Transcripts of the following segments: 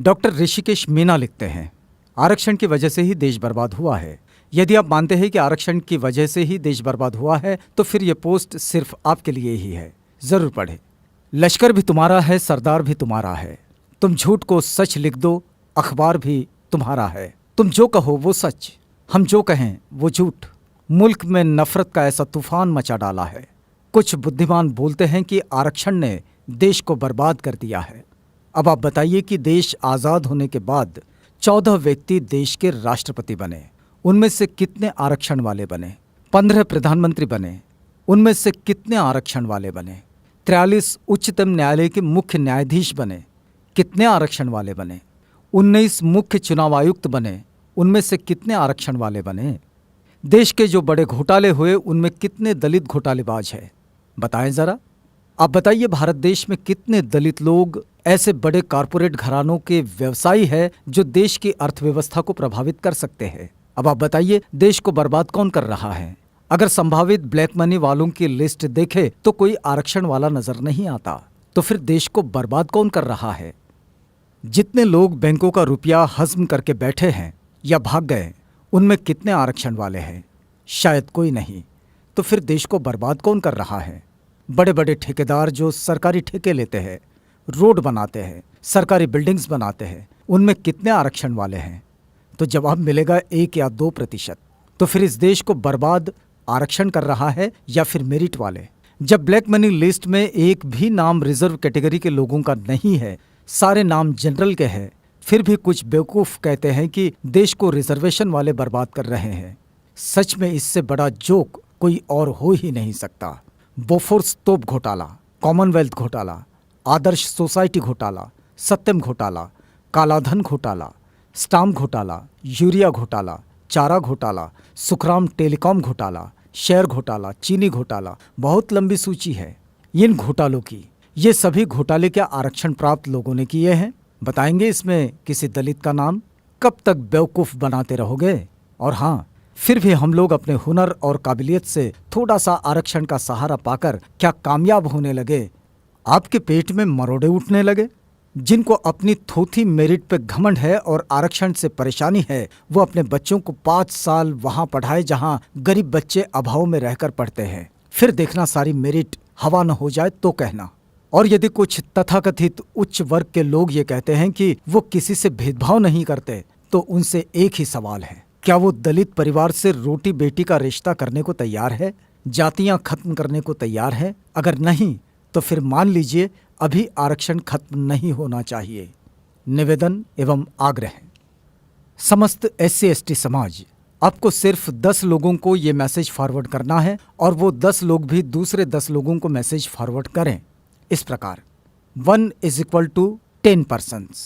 Doctor Rishikesh Meena लिखते हैं, आरक्षण की वजह से ही देश बर्बाद हुआ है। यदि आप मानते हैं कि आरक्षण की वजह से ही देश बर्बाद हुआ है तो फिर यह पोस्ट सिर्फ आपके लिए ही है। जरूर पढ़ें। लश्कर भी तुम्हारा है, सरदार भी तुम्हारा है। तुम झूठ को सच लिख दो, अखबार भी तुम्हारा है। तुम जो कहो वो सच, हम जो कहें वो झूठ। मुल्क में नफरत का ऐसा तूफान मचा डाला है। कुछ बुद्धिमान बोलते हैं कि आरक्षण ने देश को बर्बाद कर दिया है। अब आप बताइए कि देश आज़ाद होने के बाद 14 व्यक्ति देश के राष्ट्रपति बने, उनमें से कितने आरक्षण वाले बने? 15 प्रधानमंत्री बने, उनमें से कितने आरक्षण वाले बने? 43 उच्चतम न्यायालय के मुख्य न्यायाधीश बने, कितने आरक्षण वाले बने? 19 मुख्य चुनाव आयुक्त बने, उनमें से कितने आरक्षण वाले बने? देश के जो बड़े घोटाले हुए उनमें कितने दलित घोटालेबाज हैं? बताएं जरा। आप बताइए, भारत देश में कितने दलित लोग ऐसे बड़े कॉरपोरेट घरानों के व्यवसायी हैं जो देश की अर्थव्यवस्था को प्रभावित कर सकते हैं? अब आप बताइए, देश को बर्बाद कौन कर रहा है? अगर संभावित ब्लैक मनी वालों की लिस्ट देखे तो कोई आरक्षण वाला नजर नहीं आता। तो फिर देश को बर्बाद कौन कर रहा है? जितने लोग बैंकों का रुपया हजम करके बैठे हैं या भाग गए, उनमें कितने आरक्षण वाले हैं? शायद कोई नहीं। तो फिर देश को बर्बाद कौन कर रहा है? बड़े बड़े ठेकेदार जो सरकारी ठेके लेते हैं, रोड बनाते हैं, सरकारी बिल्डिंग्स बनाते हैं, उनमें कितने आरक्षण वाले हैं? तो जवाब मिलेगा 1 या 2%। तो फिर इस देश को बर्बाद आरक्षण कर रहा है या फिर मेरिट वाले? जब ब्लैक मनी लिस्ट में एक भी नाम रिजर्व कैटेगरी के लोगों का नहीं है, सारे नाम जनरल के हैं, फिर भी कुछ बेवकूफ़ कहते हैं कि देश को रिजर्वेशन वाले बर्बाद कर रहे हैं। सच में इससे बड़ा जोक कोई और हो ही नहीं सकता। बोफोर्स तोप घोटाला, कॉमनवेल्थ घोटाला, आदर्श सोसाइटी घोटाला, सत्यम घोटाला, कालाधन घोटाला, स्टाम्प घोटाला, यूरिया घोटाला, चारा घोटाला, सुखराम टेलीकॉम घोटाला, शेयर घोटाला, चीनी घोटाला, बहुत लंबी सूची है इन घोटालों की। ये सभी घोटाले क्या आरक्षण प्राप्त लोगों ने किए हैं? बताएंगे इसमें किसी दलित का नाम? कब तक बेवकूफ़ बनाते रहोगे? और हाँ, फिर भी हम लोग अपने हुनर और काबिलियत से थोड़ा सा आरक्षण का सहारा पाकर क्या कामयाब होने लगे? आपके पेट में मरोड़े उठने लगे? जिनको अपनी थोथी मेरिट पे घमंड है और आरक्षण से परेशानी है, वो अपने बच्चों को 5 साल वहां पढ़ाए जहां गरीब बच्चे अभाव में रहकर पढ़ते हैं। फिर देखना सारी मेरिट हवा न हो जाए तो कहना। और यदि कुछ तथाकथित उच्च वर्ग के लोग ये कहते हैं कि वो किसी से भेदभाव नहीं करते, तो उनसे एक ही सवाल है, क्या वो दलित परिवार से रोटी बेटी का रिश्ता करने को तैयार है? जातियां खत्म करने को तैयार है? अगर नहीं तो फिर मान लीजिए अभी आरक्षण खत्म नहीं होना चाहिए। निवेदन एवं आग्रह। समस्त SC/ST समाज, आपको सिर्फ 10 लोगों को ये मैसेज फॉरवर्ड करना है और वो 10 लोग भी दूसरे 10 लोगों को मैसेज फॉरवर्ड करें इस प्रकार: 1 = 10 persons।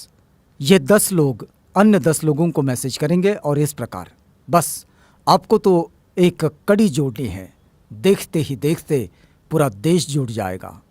ये 10 लोग अन्य 10 लोगों को मैसेज करेंगे और इस प्रकार। बस आपको तो एक कड़ी जोड़नी है, देखते ही देखते पूरा देश जुड़ जाएगा।